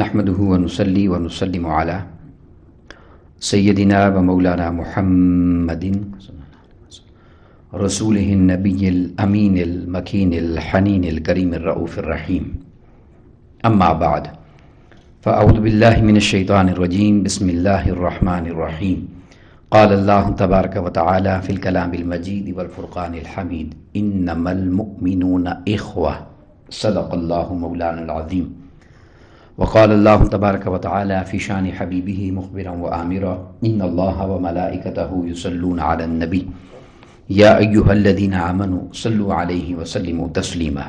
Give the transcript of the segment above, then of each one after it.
نحمده ونصلي ونسلم على سيدنا ومولانا محمد رسوله النبي الأمين المكين الحنين الكريم الرؤوف الرحيم. أما بعد، فأعوذ بالله من الشيطان الرجيم. بسم الله الرحمن الرحيم. قال الله تبارك وتعالى في الكلام المجيد والفرقان الحميد: إنما المؤمنون إخوة. صدق الله مولانا العظيم. وقال الله تبارك وتعالى في شان حبيبه مخبرا وآمرا: إن الله وملائكته يصلون على النبي يا أيها الذين آمنوا صلوا عليه وسلموا تسليما.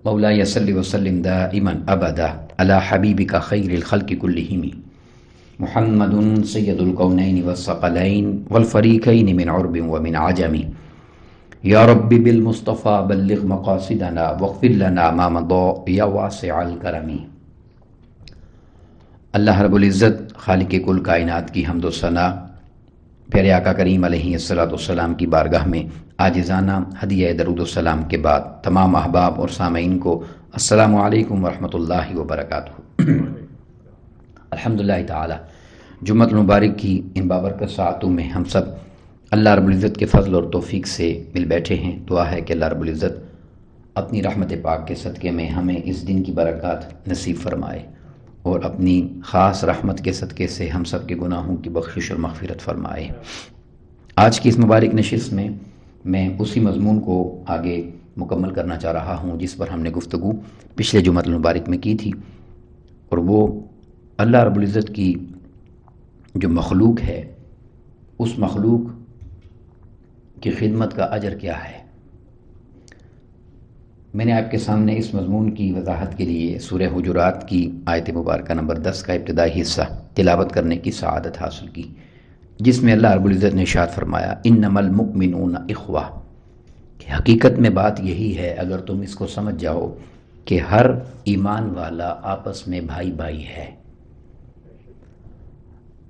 مولاي صل وسلم دائما أبدا على حبيبك خير الخلق كلهم محمد سيد الكونين والثقلين والفريقين من عرب ومن عجم. یا رب بالمصطفى بلغ مقاصدنا واغفر لنا ما مضى یا واسع الکرم. اللہ رب العزت خالق کل کائنات کی حمد و ثنا پیارے آقا کریم علیہ الصلوۃ والسلام کی بارگاہ میں عاجزانہ ہدیہ درود و سلام کے بعد تمام احباب اور سامعین کو السلام علیکم ورحمۃ اللہ وبرکاتہ. الحمدللہ تعالی جمعۃ المبارک کی ان بابرکت ساعتوں میں ہم سب اللہ رب العزت کے فضل اور توفیق سے مل بیٹھے ہیں. دعا ہے کہ اللہ رب العزت اپنی رحمت پاک کے صدقے میں ہمیں اس دن کی برکات نصیب فرمائے اور اپنی خاص رحمت کے صدقے سے ہم سب کے گناہوں کی بخشش اور مغفرت فرمائے. آج کی اس مبارک نشست میں میں اسی مضمون کو آگے مکمل کرنا چاہ رہا ہوں جس پر ہم نے گفتگو پچھلے جمعۃ المبارک میں کی تھی، اور وہ اللہ رب العزت کی جو مخلوق ہے اس مخلوق کی خدمت کا اجر کیا ہے. میں نے آپ کے سامنے اس مضمون کی وضاحت کے لیے سورہ حجرات کی آیت مبارکہ نمبر 10 کا ابتدائی حصہ تلاوت کرنے کی سعادت حاصل کی، جس میں اللہ رب العزت نے ارشاد فرمایا: انما المؤمنون اخوہ، کہ حقیقت میں بات یہی ہے اگر تم اس کو سمجھ جاؤ کہ ہر ایمان والا آپس میں بھائی بھائی ہے.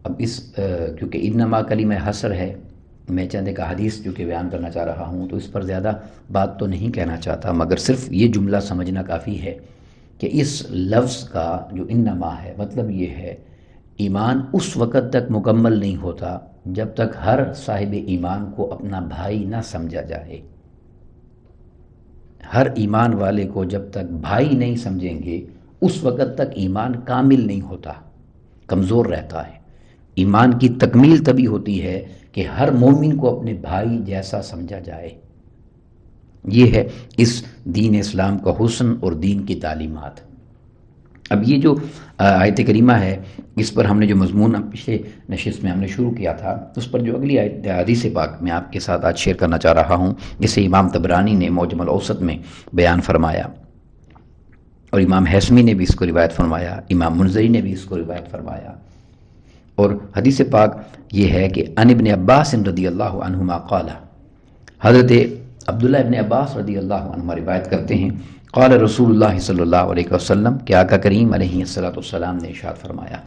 اب اس کیونکہ انما کلمہ حصر ہے، میں چند ایک حدیث جو کہ بیان کرنا چاہ رہا ہوں تو اس پر زیادہ بات تو نہیں کہنا چاہتا، مگر صرف یہ جملہ سمجھنا کافی ہے کہ اس لفظ کا جو انما ہے مطلب یہ ہے ایمان اس وقت تک مکمل نہیں ہوتا جب تک ہر صاحب ایمان کو اپنا بھائی نہ سمجھا جائے. ہر ایمان والے کو جب تک بھائی نہیں سمجھیں گے اس وقت تک ایمان کامل نہیں ہوتا، کمزور رہتا ہے. ایمان کی تکمیل تبھی ہوتی ہے کہ ہر مومن کو اپنے بھائی جیسا سمجھا جائے. یہ ہے اس دین اسلام کا حسن اور دین کی تعلیمات. اب یہ جو آیت کریمہ ہے اس پر ہم نے جو مضمون پچھلے نشست میں ہم نے شروع کیا تھا اس پر جو اگلی آیت حدیث پاک میں آپ کے ساتھ آج شیئر کرنا چاہ رہا ہوں، جسے امام طبرانی نے معجم الاوسط میں بیان فرمایا اور امام حیثمی نے بھی اس کو روایت فرمایا، امام منذری نے بھی اس کو روایت فرمایا. اور حدیث پاک یہ ہے کہ ان ابن عباس رضی اللہ عنہما قال، حضرت عبداللہ ابن عباس رضی اللہ عنہما روایت کرتے ہیں، قال رسول اللہ صلی اللہ علیہ وسلم، کہ آقا کریم علیہ السلام نے ارشاد فرمایا: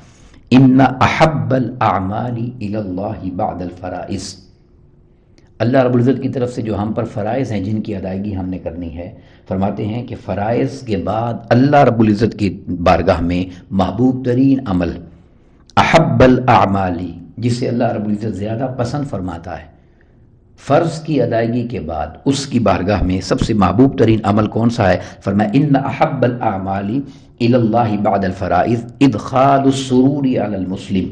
ان احب الاعمال الی اللہ بعد الفرائض. اللہ رب العزت کی طرف سے جو ہم پر فرائض ہیں جن کی ادائیگی ہم نے کرنی ہے، فرماتے ہیں کہ فرائض کے بعد اللہ رب العزت کی بارگاہ میں محبوب ترین عمل احب الاعمالی، جسے اللہ رب العزت زیادہ پسند فرماتا ہے، فرض کی ادائیگی کے بعد اس کی بارگاہ میں سب سے محبوب ترین عمل کون سا ہے؟ فرمایا: ان احب الاعمال الی اللہ بعد الفرائض ادخال السرور علی المسلم.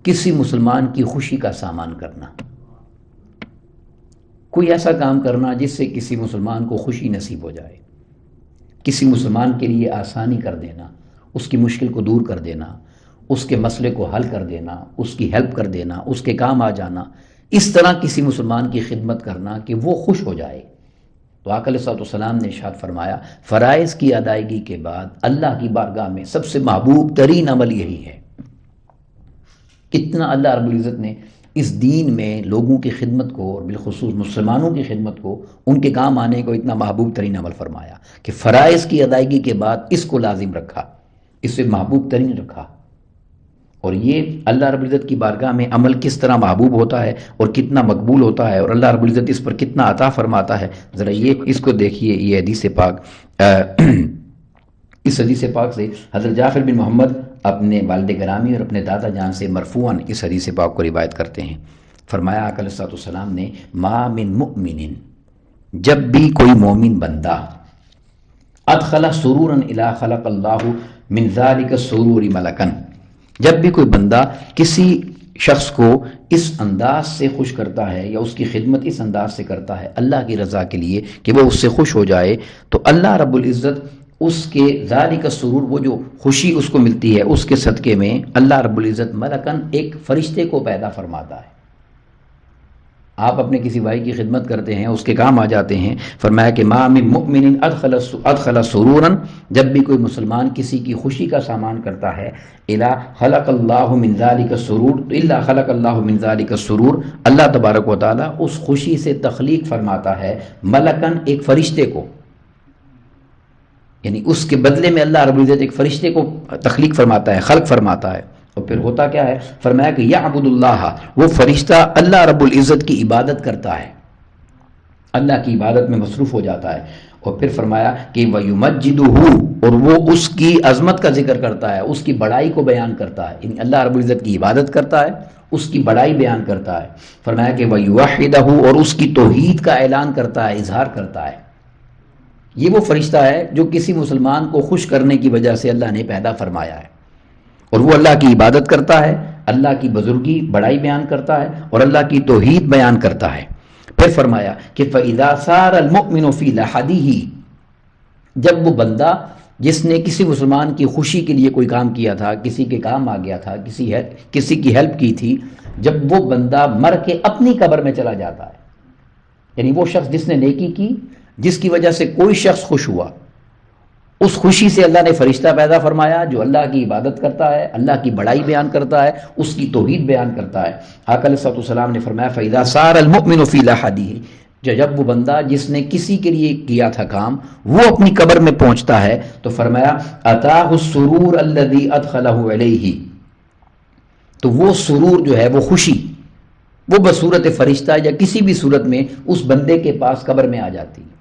کسی مسلمان کی خوشی کا سامان کرنا، کوئی ایسا کام کرنا جس سے کسی مسلمان کو خوشی نصیب ہو جائے، کسی مسلمان کے لیے آسانی کر دینا، اس کی مشکل کو دور کر دینا، اس کے مسئلے کو حل کر دینا، اس کی ہیلپ کر دینا، اس کے کام آ جانا، اس طرح کسی مسلمان کی خدمت کرنا کہ وہ خوش ہو جائے. تو آقا علیہ الصلوۃ والسلام نے ارشاد فرمایا فرائض کی ادائیگی کے بعد اللہ کی بارگاہ میں سب سے محبوب ترین عمل یہی ہے. کتنا اللہ رب العزت نے اس دین میں لوگوں کی خدمت کو اور بالخصوص مسلمانوں کی خدمت کو، ان کے کام آنے کو اتنا محبوب ترین عمل فرمایا کہ فرائض کی ادائیگی کے بعد اس کو لازم رکھا، اس سے محبوب ترین رکھا. اور یہ اللہ رب العزت کی بارگاہ میں عمل کس طرح محبوب ہوتا ہے اور کتنا مقبول ہوتا ہے اور اللہ رب العزت اس پر کتنا عطا فرماتا ہے، ذرا یہ اس کو دیکھیے. یہ حدیث پاک اس حدیث پاک سے حضرت جعفر بن محمد اپنے والد گرامی اور اپنے دادا جان سے مرفوعاً اس حدیث پاک کو روایت کرتے ہیں. فرمایا آقا علیہ السلام نے ما من مؤمن، جب بھی کوئی مومن بندہ ادخل سرورا الی خلق اللہ من ذلک السرور ملکن، جب بھی کوئی بندہ کسی شخص کو اس انداز سے خوش کرتا ہے یا اس کی خدمت اس انداز سے کرتا ہے اللہ کی رضا کے لیے کہ وہ اس سے خوش ہو جائے، تو اللہ رب العزت اس کے ذالک السرور، وہ جو خوشی اس کو ملتی ہے اس کے صدقے میں اللہ رب العزت ملکن ایک فرشتے کو پیدا فرماتا ہے. آپ اپنے کسی بھائی کی خدمت کرتے ہیں، اس کے کام آ جاتے ہیں. فرمایا کہ ما من مؤمن ادخل سرورا، جب بھی کوئی مسلمان کسی کی خوشی کا سامان کرتا ہے، الا خلق اللہ من ذلک السرور، الا خلق اللہ من ذلک السرور، اللہ تبارک و تعالی اس خوشی سے تخلیق فرماتا ہے ملکن ایک فرشتے کو، یعنی اس کے بدلے میں اللہ رب العزت ایک فرشتے کو تخلیق فرماتا ہے، خلق فرماتا ہے. اور پھر ہوتا کیا ہے؟ فرمایا کہ یعبد اللہ، وہ فرشتہ اللہ رب العزت کی عبادت کرتا ہے، اللہ کی عبادت میں مصروف ہو جاتا ہے. اور پھر فرمایا کہ وَيُمَجِّدُهُ، اور وہ اس کی عظمت کا ذکر کرتا ہے، اس کی بڑائی کو بیان کرتا ہے، یعنی اللہ رب العزت کی عبادت کرتا ہے، اس کی بڑائی بیان کرتا ہے. فرمایا کہ وَيُوَحِّدَهُ، اور اس کی توحید کا اعلان کرتا ہے، اظہار کرتا ہے. یہ وہ فرشتہ ہے جو کسی مسلمان کو خوش کرنے کی وجہ سے اللہ نے پیدا فرمایا ہے، اور وہ اللہ کی عبادت کرتا ہے، اللہ کی بزرگی بڑائی بیان کرتا ہے اور اللہ کی توحید بیان کرتا ہے. پھر فرمایا کہ فَإِذَا سَارَ الْمُؤْمِنُ فِي لَحَدِهِ، جب وہ بندہ جس نے کسی مسلمان کی خوشی کے لیے کوئی کام کیا تھا، کسی کے کام آ گیا تھا، کسی کی ہیلپ کی تھی، جب وہ بندہ مر کے اپنی قبر میں چلا جاتا ہے، یعنی وہ شخص جس نے نیکی کی، جس کی وجہ سے کوئی شخص خوش ہوا، اس خوشی سے اللہ نے فرشتہ پیدا فرمایا جو اللہ کی عبادت کرتا ہے، اللہ کی بڑائی بیان کرتا ہے، اس کی توحید بیان کرتا ہے. آقا علیہ السلام نے فرمایا فَإِذَا سَارَ الْمُؤْمِنُ فِي لَحَدِهِ، جب وہ بندہ جس نے کسی کے لیے کیا تھا کام وہ اپنی قبر میں پہنچتا ہے تو فرمایا أَتَاهُ السُّرُورُ الَّذِي أَدْخَلَهُ عَلَيْهِ، تو وہ سرور جو ہے، وہ خوشی، وہ بصورت فرشتہ یا کسی بھی صورت میں اس بندے کے پاس قبر میں آ جاتی ہے.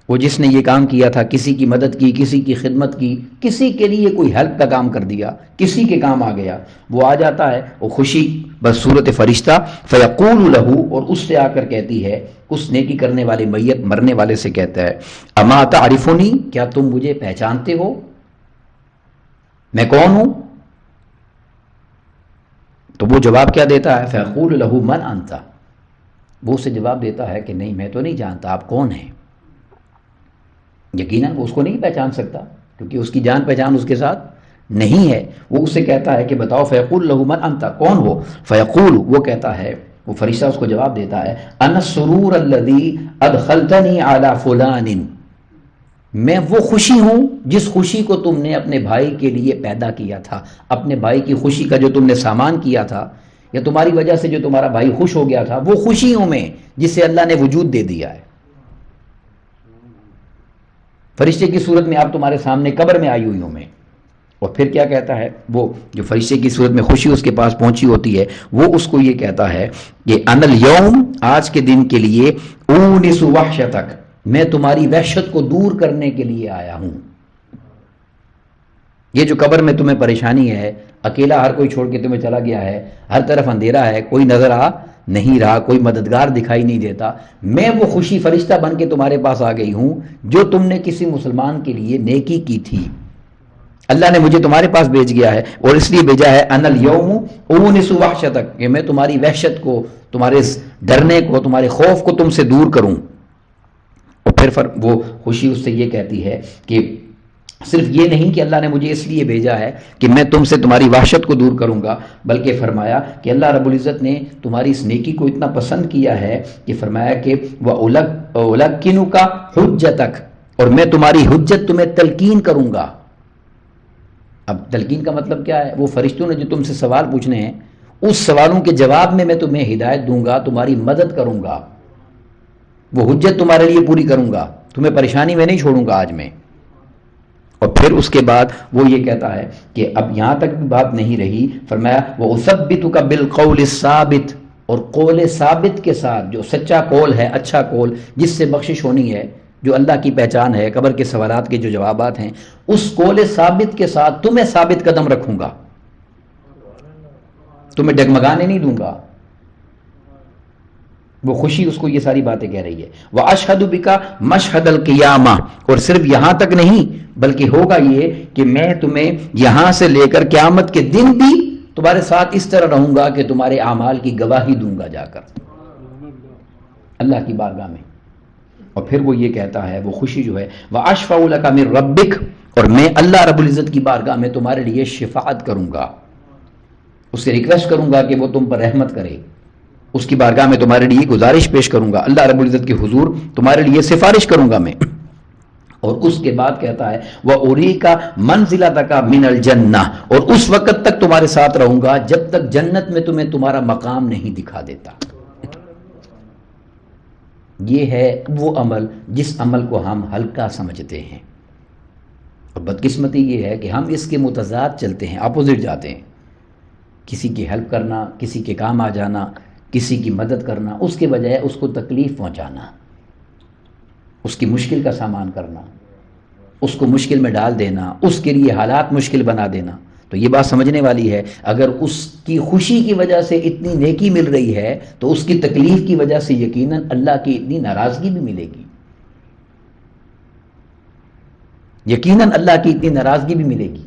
وہ جس نے یہ کام کیا تھا، کسی کی مدد کی، کسی کی خدمت کی، کسی کے لیے کوئی ہیلپ کا کام کر دیا، کسی کے کام آ گیا، وہ آ جاتا ہے، وہ خوشی بس صورت فرشتہ. فیقول لہو، اور اس سے آ کر کہتی ہے، اس نیکی کرنے والے میت مرنے والے سے کہتا ہے اما تعرفنی، کیا تم مجھے پہچانتے ہو، میں کون ہوں؟ تو وہ جواب کیا دیتا ہے؟ فیقول لہو من انت، وہ اسے جواب دیتا ہے کہ نہیں میں تو نہیں جانتا آپ کون ہیں. یقیناً وہ اس کو نہیں پہچان سکتا کیونکہ اس کی جان پہچان اس کے ساتھ نہیں ہے. وہ اس سے کہتا ہے کہ بتاؤ، فیقول لہو من انت، کون ہو؟ فیقول، وہ کہتا ہے، وہ فرشتہ اس کو جواب دیتا ہے انا السرور الذی ادخلتنی علی فلان، میں وہ خوشی ہوں جس خوشی کو تم نے اپنے بھائی کے لیے پیدا کیا تھا، اپنے بھائی کی خوشی کا جو تم نے سامان کیا تھا یا تمہاری وجہ سے جو تمہارا بھائی خوش ہو گیا تھا، وہ خوشی ہوں میں جسے اللہ نے وجود دے دیا ہے. فرشتے کی صورت میں آپ تمہارے سامنے قبر میں آئی ہوئی ہوں میں. اور پھر کیا کہتا ہے وہ جو فرشتے کی صورت میں خوشی اس کے پاس پہنچی ہوتی ہے، وہ اس کو یہ کہتا ہے کہ ان الیوم، آج کے دن کے لیے، اونس وحشتک، میں تمہاری وحشت کو دور کرنے کے لیے آیا ہوں. یہ جو قبر میں تمہیں پریشانی ہے، اکیلا ہر کوئی چھوڑ کے تمہیں چلا گیا ہے، ہر طرف اندھیرا ہے، کوئی نظر آ نہیں رہا، کوئی مددگار دکھائی نہیں دیتا، میں وہ خوشی فرشتہ بن کے تمہارے پاس آ گئی ہوں جو تم نے کسی مسلمان کے لیے نیکی کی تھی، اللہ نے مجھے تمہارے پاس بھیج گیا ہے اور اس لیے بھیجا ہے ان الیوم اونس وحشتک، کہ میں تمہاری وحشت کو، تمہارے ڈرنے کو، تمہارے خوف کو تم سے دور کروں. اور پھر وہ خوشی اس سے یہ کہتی ہے کہ صرف یہ نہیں کہ اللہ نے مجھے اس لیے بھیجا ہے کہ میں تم سے تمہاری وحشت کو دور کروں گا، بلکہ فرمایا کہ اللہ رب العزت نے تمہاری اس نیکی کو اتنا پسند کیا ہے کہ فرمایا کہ وَأُلَقِّنُكَ حُجَّتَكَ، اور میں تمہاری حجت تمہیں تلقین کروں گا. اب تلقین کا مطلب کیا ہے؟ وہ فرشتوں نے جو تم سے سوال پوچھنے ہیں، اس سوالوں کے جواب میں تمہیں ہدایت دوں گا، تمہاری مدد کروں گا، وہ حجت تمہارے لیے پوری کروں گا، تمہیں پریشانی میں نہیں چھوڑوں گا آج میں. اور پھر اس کے بعد وہ یہ کہتا ہے کہ اب یہاں تک بھی بات نہیں رہی، فرمایا وَأُثَبِّتُكَ بِالْقَوْلِ الثَّابِتِ، اور قول ثابت کے ساتھ، جو سچا قول ہے، اچھا قول جس سے بخشش ہونی ہے، جو اللہ کی پہچان ہے، قبر کے سوالات کے جو جوابات ہیں، اس قول ثابت کے ساتھ تمہیں ثابت قدم رکھوں گا، تمہیں ڈگمگانے نہیں دوں گا. وہ خوشی اس کو یہ ساری باتیں کہہ رہی ہے. وَأَشْهَدُ بِكَ مَشْهَدَ الْقِيَامَةِ، اور صرف یہاں تک نہیں بلکہ ہوگا یہ کہ میں تمہیں یہاں سے لے کر قیامت کے دن بھی تمہارے ساتھ اس طرح رہوں گا کہ تمہارے اعمال کی گواہی دوں گا جا کر اللہ کی بارگاہ میں. اور پھر وہ یہ کہتا ہے، وہ خوشی جو ہے، وَأَشْفَعُ لَكَ مِن رَبِّكَ، اور میں اللہ رب العزت کی بارگاہ میں تمہارے لیے شفاعت کروں گا، اس سے ریکویسٹ کروں گا کہ وہ تم پر رحمت کرے، اس کی بارگاہ میں تمہارے لیے گزارش پیش کروں گا، اللہ رب العزت کے حضور تمہارے لیے سفارش کروں گا میں. اور اس کے بعد کہتا ہے وَأُرِيكَ مَنزِلَتَكَ مِنَ الْجَنَّةِ، اور اس وقت تک تمہارے ساتھ رہوں گا جب تک جنت میں تمہیں تمہارا مقام نہیں دکھا دیتا. یہ ہے وہ عمل جس عمل کو ہم ہلکا سمجھتے ہیں، اور بدقسمتی یہ ہے کہ ہم اس کے متضاد چلتے ہیں، اپوزٹ جاتے ہیں. کسی کی ہیلپ کرنا، کسی کے کام آ جانا، کسی کی مدد کرنا، اس کے بجائے اس کو تکلیف پہنچانا، اس کی مشکل کا سامان کرنا، اس کو مشکل میں ڈال دینا، اس کے لیے حالات مشکل بنا دینا. تو یہ بات سمجھنے والی ہے، اگر اس کی خوشی کی وجہ سے اتنی نیکی مل رہی ہے تو اس کی تکلیف کی وجہ سے یقیناً اللہ کی اتنی ناراضگی بھی ملے گی، یقیناً اللہ کی اتنی ناراضگی بھی ملے گی.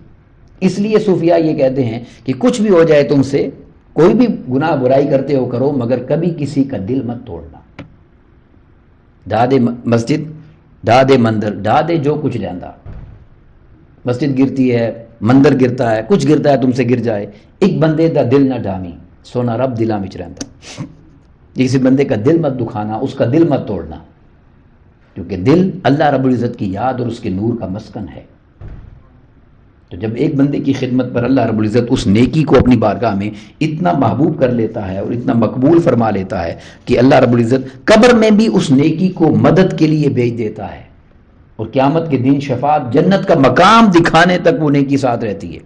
اس لیے صوفیاء یہ کہتے ہیں کہ کچھ بھی ہو جائے تم سے، کوئی بھی گناہ برائی کرتے ہو کرو، مگر کبھی کسی کا دل مت توڑنا. ڈھا دے مسجد، ڈھا دے مندر، ڈھا دے جو کچھ جاندہ. مسجد گرتی ہے، مندر گرتا ہے، کچھ گرتا ہے تم سے گر جائے، ایک بندے دا دل نہ ڈھامی، سونا رب دلا مچ رہتا. کسی بندے کا دل مت دکھانا، اس کا دل مت توڑنا، کیونکہ دل اللہ رب العزت کی یاد اور اس کے نور کا مسکن ہے. تو جب ایک بندے کی خدمت پر اللہ رب العزت اس نیکی کو اپنی بارگاہ میں اتنا محبوب کر لیتا ہے اور اتنا مقبول فرما لیتا ہے کہ اللہ رب العزت قبر میں بھی اس نیکی کو مدد کے لیے بھیج دیتا ہے، اور قیامت کے دن شفاعت، جنت کا مقام دکھانے تک وہ نیکی ساتھ رہتی ہے.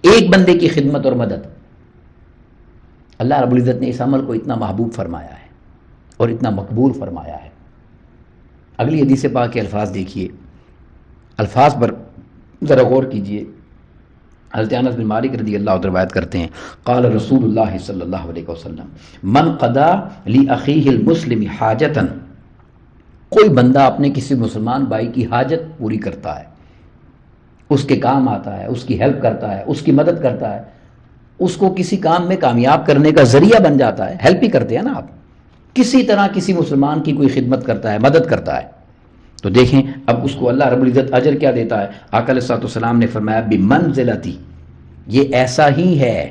ایک بندے کی خدمت اور مدد، اللہ رب العزت نے اس عمل کو اتنا محبوب فرمایا ہے اور اتنا مقبول فرمایا ہے. اگلی حدیث پاک کے الفاظ دیکھیے، الفاظ پر ذرا غور کیجئے. حضرت انس بن مالک رضی اللہ عنہ روایت کرتے ہیں، قال رسول اللہ صلی اللہ علیہ وسلم من قضا لاخیہ المسلم حاجتا، کوئی بندہ اپنے کسی مسلمان بھائی کی حاجت پوری کرتا ہے، اس کے کام آتا ہے، اس کی ہیلپ کرتا ہے، اس کی مدد کرتا ہے، اس کو کسی کام میں کامیاب کرنے کا ذریعہ بن جاتا ہے. ہیلپ ہی کرتے ہیں نا آپ، کسی طرح کسی مسلمان کی کوئی خدمت کرتا ہے، مدد کرتا ہے، تو دیکھیں اب اس کو اللہ رب العزت اجر کیا دیتا ہے. آقا علیہ الصلوۃ والسلام نے فرمایا بمنزلتی، یہ ایسا ہی ہے،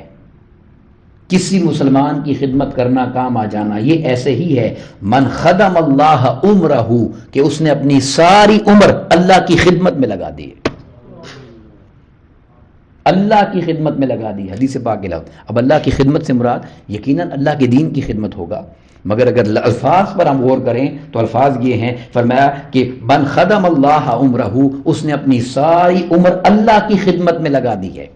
کسی مسلمان کی خدمت کرنا، کام آ جانا، یہ ایسے ہی ہے من خدم اللہ عمرہ، کہ اس نے اپنی ساری عمر اللہ کی خدمت میں لگا دی، اللہ کی خدمت میں لگا دی. حدیث پاک کے لفظ. اب اللہ کی خدمت سے مراد یقیناً اللہ کے دین کی خدمت ہوگا، مگر اگر الفاظ پر ہم غور کریں تو الفاظ یہ ہیں، فرمایا کہ من خدم اللہ عمرہ، اس نے اپنی ساری عمر اللہ کی خدمت میں لگا دی ہے.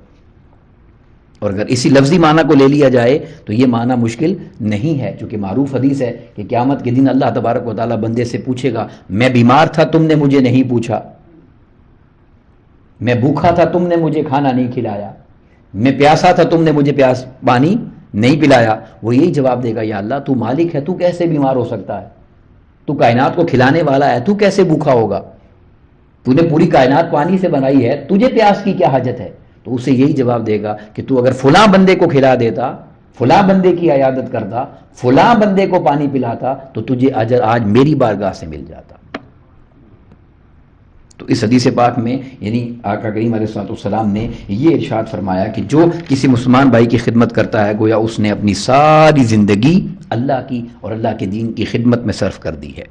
اور اگر اسی لفظی معنی کو لے لیا جائے تو یہ معنی مشکل نہیں ہے، چونکہ معروف حدیث ہے کہ قیامت کے دن اللہ تبارک و تعالیٰ بندے سے پوچھے گا، میں بیمار تھا تم نے مجھے نہیں پوچھا، میں بھوکھا تھا تم نے مجھے کھانا نہیں کھلایا، میں پیاسا تھا تم نے مجھے پانی نہیں پلایا. وہ یہی جواب دے گا، یا اللہ تو مالک ہے، تو کیسے بیمار ہو سکتا ہے، تو کائنات کو کھلانے والا ہے، تو کیسے بھوکھا ہوگا، تو نے پوری کائنات پانی سے بنائی ہے، تجھے پیاس کی کیا حاجت ہے. تو اسے یہی جواب دے گا کہ تو اگر فلاں بندے کو کھلا دیتا، فلاں بندے کی عیادت کرتا، فلاں بندے کو پانی پلاتا، تو تجھے اجر آج میری بارگاہ سے مل جاتا. تو اس حدیث پاک میں یعنی آقا کریم علیہ الصلوۃ والسلام نے یہ ارشاد فرمایا کہ جو کسی مسلمان بھائی کی خدمت کرتا ہے گویا اس نے اپنی ساری زندگی اللہ کی اور اللہ کے دین کی خدمت میں صرف کر دی ہے.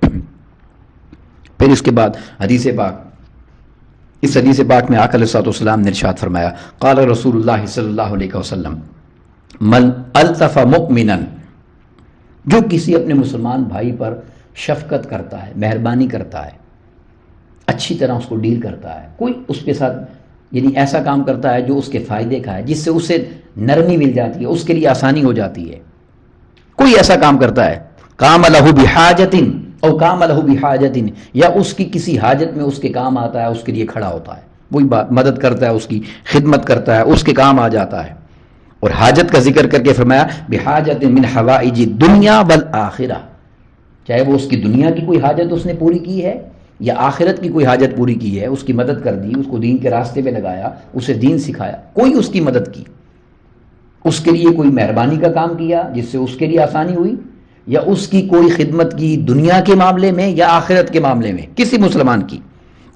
پھر اس کے بعد حدیث پاک، اس حدیث پاک میں آقا علیہ الصلوۃ والسلام نے ارشاد فرمایا، قال رسول اللہ صلی اللہ علیہ وسلم من الطف مؤمنا، جو کسی اپنے مسلمان بھائی پر شفقت کرتا ہے، مہربانی کرتا ہے، اچھی طرح اس کو ڈیل کرتا ہے، کوئی اس کے ساتھ یعنی ایسا کام کرتا ہے جو اس کے فائدے کا ہے، جس سے اسے نرمی مل جاتی ہے، اس کے لیے آسانی ہو جاتی ہے، کوئی ایسا کام کرتا ہے، قام لہ بحاجت، او قام لہ بحاجت، یا اس کی کسی حاجت میں اس کے کام آتا ہے، اس کے لیے کھڑا ہوتا ہے، وہی بات، مدد کرتا ہے، اس کی خدمت کرتا ہے، اس کے کام آ جاتا ہے۔ اور حاجت کا ذکر کر کے فرمایا بحاجت من حوائج الدنیا والآخرہ، چاہے وہ اس کی دنیا کی کوئی حاجت اس نے پوری کی ہے یا آخرت کی کوئی حاجت پوری کی ہے، اس کی مدد کر دی، اس کو دین کے راستے پہ لگایا، اسے دین سکھایا، کوئی اس کی مدد کی، اس کے لیے کوئی مہربانی کا کام کیا جس سے اس کے لیے آسانی ہوئی، یا اس کی کوئی خدمت کی دنیا کے معاملے میں یا آخرت کے معاملے میں، کسی مسلمان کی۔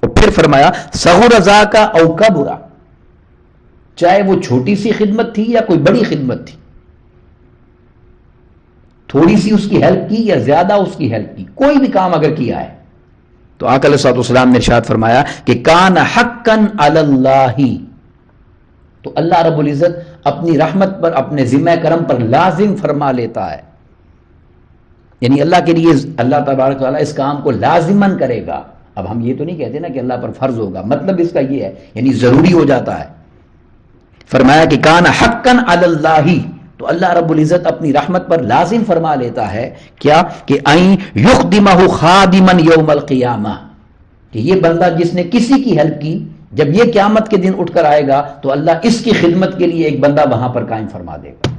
اور پھر فرمایا صغر ذاک او کبر، چاہے وہ چھوٹی سی خدمت تھی یا کوئی بڑی خدمت تھی، تھوڑی سی اس کی ہیلپ کی یا زیادہ اس کی ہیلپ کی، کوئی بھی کام اگر کیا ہے تو آقا علیہ الصلوۃ والسلام نے ارشاد فرمایا کہ کان حقا علی اللہ، تو اللہ رب العزت اپنی رحمت پر، اپنے ذمہ کرم پر لازم فرما لیتا ہے، یعنی اللہ کے لیے اللہ تبارک تعالیٰ اس کام کو لازماً کرے گا۔ اب ہم یہ تو نہیں کہتے نا کہ اللہ پر فرض ہوگا، مطلب اس کا یہ ہے یعنی ضروری ہو جاتا ہے۔ فرمایا کہ کان حقا علی اللہ، تو اللہ رب العزت اپنی رحمت پر لازم فرما لیتا ہے کیا کہ این یخدمہ خادما یوم القیامہ، کہ یہ بندہ جس نے کسی کی ہیلپ کی، جب یہ قیامت کے دن اٹھ کر آئے گا تو اللہ اس کی خدمت کے لیے ایک بندہ وہاں پر قائم فرما دے گا،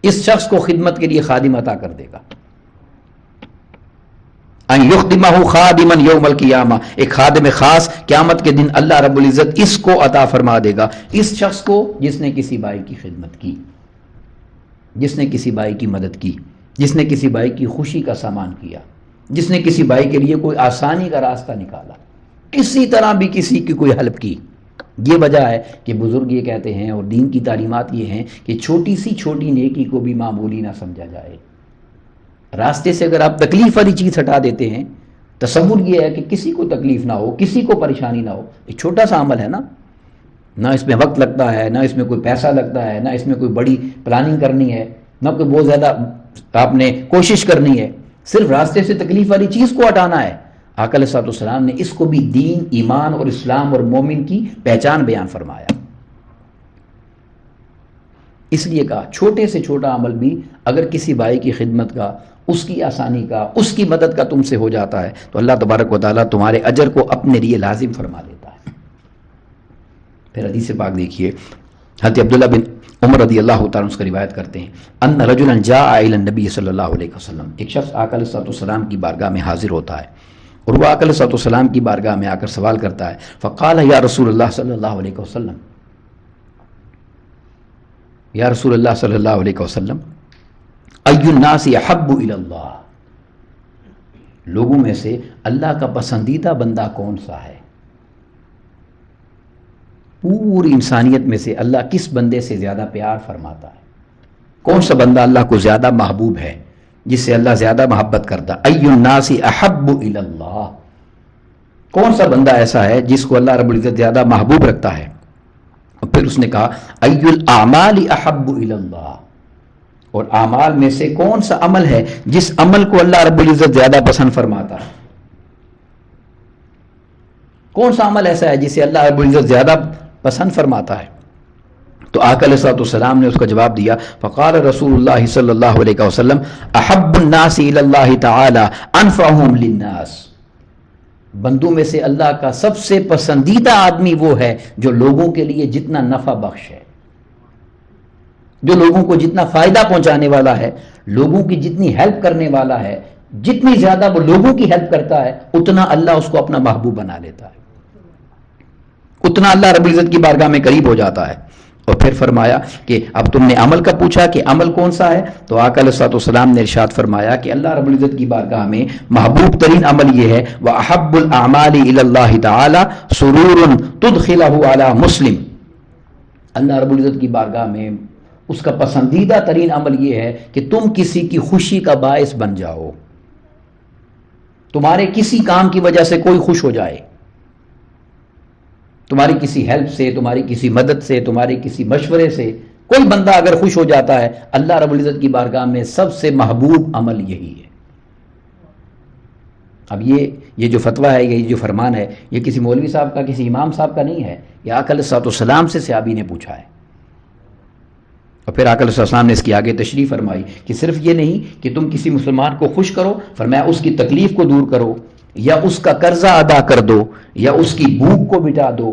اس شخص کو خدمت کے لیے خادم عطا کر دے گا۔ ان یخدمہ خادما یوم القیامہ، ایک خادم خاص قیامت کے دن اللہ رب العزت اس کو عطا فرما دے گا، اس شخص کو جس نے کسی بھائی کی خدمت کی، جس نے کسی بھائی کی مدد کی، جس نے کسی بھائی کی خوشی کا سامان کیا، جس نے کسی بھائی کے لیے کوئی آسانی کا راستہ نکالا، کسی طرح بھی کسی کی کوئی ہیلپ کی۔ یہ وجہ ہے کہ بزرگ یہ کہتے ہیں اور دین کی تعلیمات یہ ہیں کہ چھوٹی سی چھوٹی نیکی کو بھی معمولی نہ سمجھا جائے۔ راستے سے اگر آپ تکلیف والی چیز ہٹا دیتے ہیں، تصور یہ ہے کہ کسی کو تکلیف نہ ہو، کسی کو پریشانی نہ ہو، ایک چھوٹا سا عمل ہے نا، نہ اس میں وقت لگتا ہے، نہ اس میں کوئی پیسہ لگتا ہے، نہ اس میں کوئی بڑی پلاننگ کرنی ہے، نہ کوئی بہت زیادہ آپ نے کوشش کرنی ہے، صرف راستے سے تکلیف والی چیز کو ہٹانا ہے۔ آقا علیہ الصلوۃ والسلام نے اس کو بھی دین، ایمان اور اسلام اور مومن کی پہچان بیان فرمایا، اس لیے کہا چھوٹے سے چھوٹا عمل بھی اگر کسی بھائی کی خدمت کا، اس کی آسانی کا، اس کی مدد کا تم سے ہو جاتا ہے تو اللہ تبارک و تعالیٰ تمہارے اجر کو اپنے لیے لازم فرما دیتا ہے۔ پھر حدیث پاک دیکھیے، حضرت عبداللہ بن عمر رضی اللہ تعالیٰ اس کا روایت کرتے ہیں، ان رجلا جاء الی النبی صلی اللہ علیہ وسلم، ایک شخص آقا علیہ الصلوۃ والسلام کی بارگاہ میں حاضر ہوتا ہے، اور وہ آقا علیہ الصلوۃ والسلام کی بارگاہ میں آ کر سوال کرتا ہے، فقال یا رسول اللہ صلی اللہ علیہ وسلم، یا رسول اللہ صلی اللہ علیہ وسلم، ای الناس احب الی اللہ، لوگوں میں سے اللہ کا پسندیدہ بندہ کون سا ہے؟ پوری انسانیت میں سے اللہ کس بندے سے زیادہ پیار فرماتا ہے؟ کون سا بندہ اللہ کو زیادہ محبوب ہے، جس سے اللہ زیادہ محبت کرتا؟ ای الناس احب الی اللہ، کون سا بندہ ایسا ہے جس کو اللہ رب العزت زیادہ محبوب رکھتا ہے؟ اور پھر اس نے کہا ای الاعمال احب الی اللہ، اور اعمال میں سے کون سا عمل ہے جس عمل کو اللہ رب العزت زیادہ پسند فرماتا ہے؟ کون سا عمل ایسا ہے جسے اللہ رب العزت زیادہ پسند فرماتا ہے؟ تو آقا علیہ الصلوۃ والسلام نے اس کا جواب دیا، فقال رسول اللہ صلی اللہ علیہ وسلم احب الناس الی اللہ تعالی انفعهم للناس، بندوں میں سے اللہ کا سب سے پسندیدہ آدمی وہ ہے جو لوگوں کے لیے جتنا نفع بخش ہے، جو لوگوں کو جتنا فائدہ پہنچانے والا ہے، لوگوں کی جتنی ہیلپ کرنے والا ہے، جتنی زیادہ وہ لوگوں کی ہیلپ کرتا ہے اتنا اللہ اس کو اپنا محبوب بنا لیتا ہے، اتنا اللہ رب العزت کی بارگاہ میں قریب ہو جاتا ہے۔ اور پھر فرمایا کہ اب تم نے عمل کا پوچھا کہ عمل کون سا ہے، تو آقا علیہ الصلوۃ والسلام نے ارشاد فرمایا کہ اللہ رب العزت کی بارگاہ میں محبوب ترین عمل یہ ہے، وَأَحَبُّ الْأَعْمَالِ إِلَى اللَّهِ تَعَالَى سُرُورٌ تُدْخِلَهُ عَلَى مُسْلِمٍ، اللہ رب العزت کی بارگاہ میں اس کا پسندیدہ ترین عمل یہ ہے کہ تم کسی کی خوشی کا باعث بن جاؤ، تمہارے کسی کام کی وجہ سے کوئی خوش ہو جائے، تمہاری کسی ہیلپ سے، تمہاری کسی مدد سے، تمہارے کسی مشورے سے کوئی بندہ اگر خوش ہو جاتا ہے، اللہ رب العزت کی بارگاہ میں سب سے محبوب عمل یہی ہے۔ اب یہ جو فتویٰ ہے، یہ جو فرمان ہے، یہ کسی مولوی صاحب کا، کسی امام صاحب کا نہیں ہے، یہ آقا علیہ الصلوۃ والسلام سے صحابی نے پوچھا ہے۔ اور پھر آقا علیہ السلام نے اس کی آگے تشریح فرمائی کہ صرف یہ نہیں کہ تم کسی مسلمان کو خوش کرو، فرمایا اس کی تکلیف کو دور کرو، یا اس کا قرضہ ادا کر دو، یا اس کی بھوک کو مٹا دو۔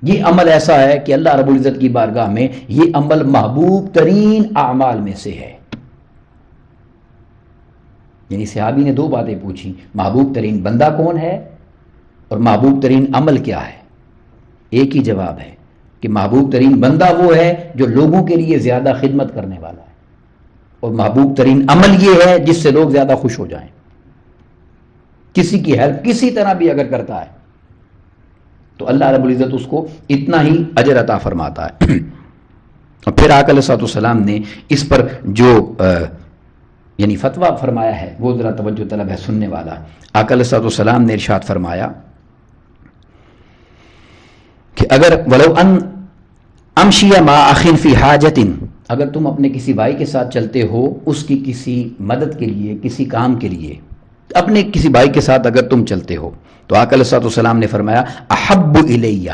یہ عمل ایسا ہے کہ اللہ رب العزت کی بارگاہ میں یہ عمل محبوب ترین اعمال میں سے ہے۔ یعنی صحابی نے دو باتیں پوچھی، محبوب ترین بندہ کون ہے اور محبوب ترین عمل کیا ہے؟ ایک ہی جواب ہے کہ محبوب ترین بندہ وہ ہے جو لوگوں کے لیے زیادہ خدمت کرنے والا ہے، اور محبوب ترین عمل یہ ہے جس سے لوگ زیادہ خوش ہو جائیں۔ کسی کی ہیلپ کسی طرح بھی اگر کرتا ہے تو اللہ رب العزت اس کو اتنا ہی اجر عطا فرماتا ہے۔ اور پھر آقا علیہ السلام نے اس پر جو یعنی فتویٰ فرمایا ہے وہ ذرا توجہ طلب ہے سننے والا۔ آقا علیہ السلام نے ارشاد فرمایا کہ اگر ولو ان امشی مع اخ فی حاجت، اگر تم اپنے کسی بھائی کے ساتھ چلتے ہو اس کی کسی مدد کے لیے، کسی کام کے لیے، اپنے کسی بھائی کے ساتھ اگر تم چلتے ہو، تو آقا علیہ السلام نے فرمایا احب الیہ،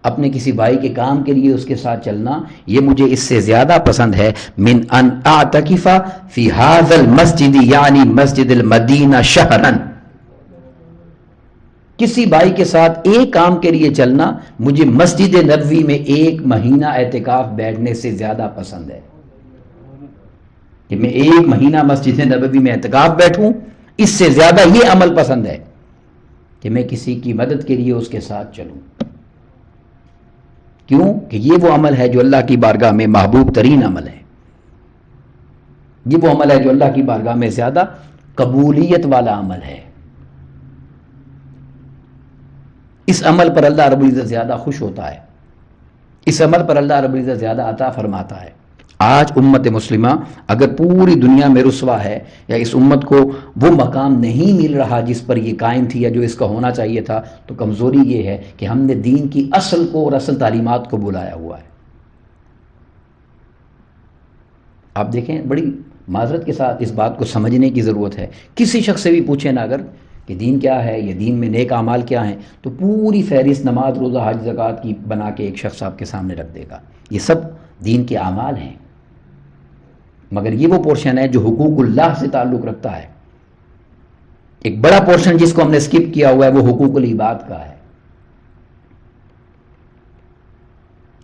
اپنے کسی بھائی کے کام کے لیے اس کے ساتھ چلنا یہ مجھے اس سے زیادہ پسند ہے من ان اعتکف فی ھذا المسجد، یعنی مسجد المدینہ شہرا، کسی بھائی کے ساتھ ایک کام کے لیے چلنا مجھے مسجد نبوی میں 1 مہینہ اعتکاف بیٹھنے سے زیادہ پسند ہے، کہ میں 1 مہینہ مسجد نبوی میں اعتکاف بیٹھوں، اس سے زیادہ یہ عمل پسند ہے کہ میں کسی کی مدد کے لیے اس کے ساتھ چلوں۔ کیوں؟ کہ یہ وہ عمل ہے جو اللہ کی بارگاہ میں محبوب ترین عمل ہے، یہ وہ عمل ہے جو اللہ کی بارگاہ میں زیادہ قبولیت والا عمل ہے، اس عمل پر اللہ رب العزت زیادہ خوش ہوتا ہے، اس عمل پر اللہ رب العزت زیادہ عطا فرماتا ہے۔ آج امت مسلمہ اگر پوری دنیا میں رسوا ہے، یا اس امت کو وہ مقام نہیں مل رہا جس پر یہ قائم تھی یا جو اس کا ہونا چاہیے تھا، تو کمزوری یہ ہے کہ ہم نے دین کی اصل کو اور اصل تعلیمات کو بلایا ہوا ہے۔ آپ دیکھیں، بڑی معذرت کے ساتھ اس بات کو سمجھنے کی ضرورت ہے، کسی شخص سے بھی پوچھیں نا اگر کہ دین کیا ہے یا دین میں نیک اعمال کیا ہیں، تو پوری فہرست نماز، روزہ، حج، زکوٰۃ کی بنا کے ایک شخص آپ کے سامنے رکھ دے گا۔ یہ سب دین کے اعمال ہیں، مگر یہ وہ پورشن ہے جو حقوق اللہ سے تعلق رکھتا ہے۔ ایک بڑا پورشن جس کو ہم نے سکپ کیا ہوا ہے وہ حقوق العباد کا ہے،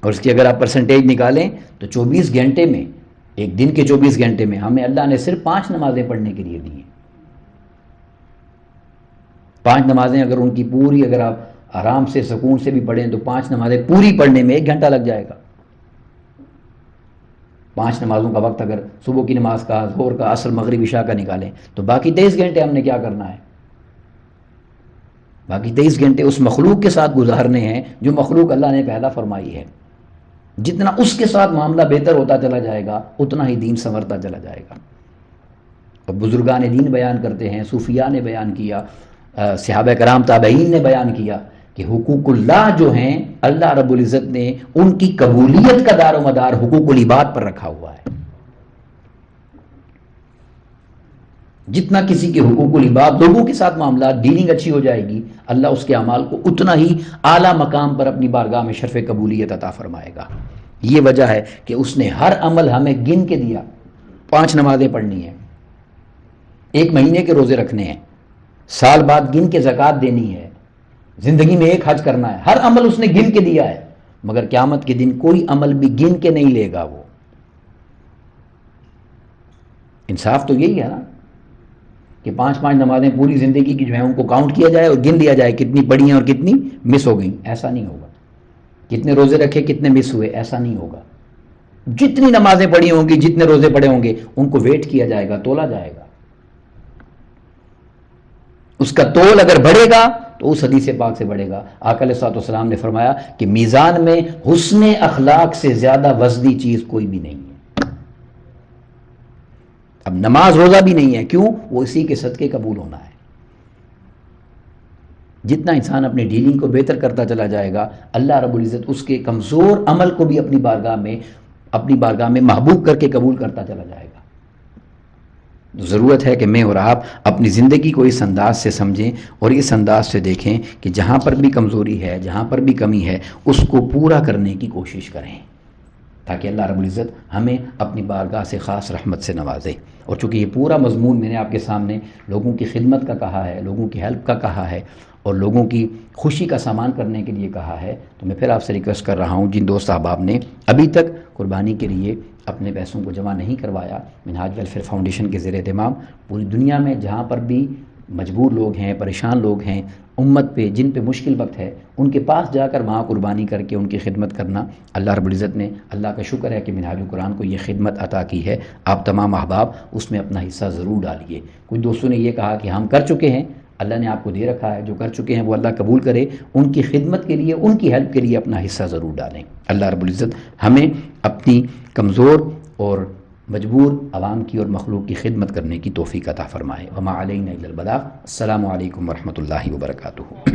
اور اس کی اگر آپ پرسنٹیج نکالیں تو 24 گھنٹے میں، ایک دن کے 24 گھنٹے میں ہمیں اللہ نے صرف 5 نمازیں پڑھنے کے لیے دی ہیں۔ 5 نمازیں اگر ان کی پوری اگر آپ آرام سے سکون سے بھی پڑھیں تو 5 نمازیں پوری پڑھنے میں 1 گھنٹہ لگ جائے گا۔ 5 نمازوں کا وقت اگر صبح کی نماز کا، ظہر کا، عصر، مغرب، عشاء کا نکالیں تو باقی 23 گھنٹے ہم نے کیا کرنا ہے؟ باقی 23 گھنٹے اس مخلوق کے ساتھ گزارنے ہیں جو مخلوق اللہ نے پیدا فرمائی ہے۔ جتنا اس کے ساتھ معاملہ بہتر ہوتا چلا جائے گا اتنا ہی دین سنورتا چلا جائے گا۔ اور بزرگان دین بیان کرتے ہیں، صوفیاء نے بیان کیا، صحابہ کرام تابعین نے بیان کیا کہ حقوق اللہ جو ہیں اللہ رب العزت نے ان کی قبولیت کا دار و مدار حقوق العباد پر رکھا ہوا ہے۔ جتنا کسی کے حقوق العباد، لوگوں کے ساتھ معاملات، ڈیلنگ اچھی ہو جائے گی، اللہ اس کے اعمال کو اتنا ہی اعلیٰ مقام پر اپنی بارگاہ میں شرف قبولیت عطا فرمائے گا۔ یہ وجہ ہے کہ اس نے ہر عمل ہمیں گن کے دیا۔ 5 نمازیں پڑھنی ہیں، 1 مہینے کے روزے رکھنے ہیں، سال بعد گن کے زکوٰۃ دینی ہے، زندگی میں 1 حج کرنا ہے، ہر عمل اس نے گن کے دیا ہے۔ مگر قیامت کے دن کوئی عمل بھی گن کے نہیں لے گا وہ۔ انصاف تو یہی ہے نا کہ 5 نمازیں پوری زندگی کی جو ہیں ان کو کاؤنٹ کیا جائے اور گن دیا جائے کتنی پڑھی ہیں اور کتنی مس ہو گئیں۔ ایسا نہیں ہوگا۔ کتنے روزے رکھے، کتنے مس ہوئے، ایسا نہیں ہوگا۔ جتنی نمازیں پڑھی ہوں گی، جتنے روزے پڑے ہوں گے، ان کو ویٹ کیا جائے گا، تولا جائے گا۔ اس کا تول اگر بڑھے گا تو اس حدیث پاک سے بڑھے گا۔ آقا علیہ السلام نے فرمایا کہ میزان میں حسن اخلاق سے زیادہ وزنی چیز کوئی بھی نہیں ہے۔ اب نماز روزہ بھی نہیں ہے، کیوں؟ وہ اسی کے صدقے قبول ہونا ہے۔ جتنا انسان اپنی ڈیلنگ کو بہتر کرتا چلا جائے گا، اللہ رب العزت اس کے کمزور عمل کو بھی اپنی بارگاہ میں محبوب کر کے قبول کرتا چلا جائے گا۔ ضرورت ہے کہ میں اور آپ اپنی زندگی کو اس انداز سے سمجھیں اور اس انداز سے دیکھیں کہ جہاں پر بھی کمزوری ہے، جہاں پر بھی کمی ہے، اس کو پورا کرنے کی کوشش کریں، تاکہ اللہ رب العزت ہمیں اپنی بارگاہ سے خاص رحمت سے نوازے۔ اور چونکہ یہ پورا مضمون میں نے آپ کے سامنے لوگوں کی خدمت کا کہا ہے، لوگوں کی ہیلپ کا کہا ہے اور لوگوں کی خوشی کا سامان کرنے کے لیے کہا ہے، تو میں پھر آپ سے ریکویسٹ کر رہا ہوں جن دوست احباب نے ابھی تک قربانی کے لیے اپنے پیسوں کو جمع نہیں کروایا، منہاج ویلفیئر فاؤنڈیشن کے زیر اہتمام پوری دنیا میں جہاں پر بھی مجبور لوگ ہیں، پریشان لوگ ہیں، امت پہ جن پہ مشکل وقت ہے، ان کے پاس جا کر وہاں قربانی کر کے ان کی خدمت کرنا، اللہ رب العزت نے، اللہ کا شکر ہے کہ منہاج القرآن کو یہ خدمت عطا کی ہے۔ آپ تمام احباب اس میں اپنا حصہ ضرور ڈالیے۔ کچھ دوستوں نے یہ کہا کہ ہم کر چکے ہیں، اللہ نے آپ کو دے رکھا ہے، جو کر چکے ہیں وہ اللہ قبول کرے، ان کی خدمت کے لیے، ان کی ہیلپ کے لیے اپنا حصہ ضرور ڈالیں۔ اللہ رب العزت ہمیں اپنی کمزور اور مجبور عوام کی اور مخلوق کی خدمت کرنے کی توفیق عطا فرمائے۔ وما علینا الا البلاغ۔ السلام علیکم ورحمۃ اللہ وبرکاتہ۔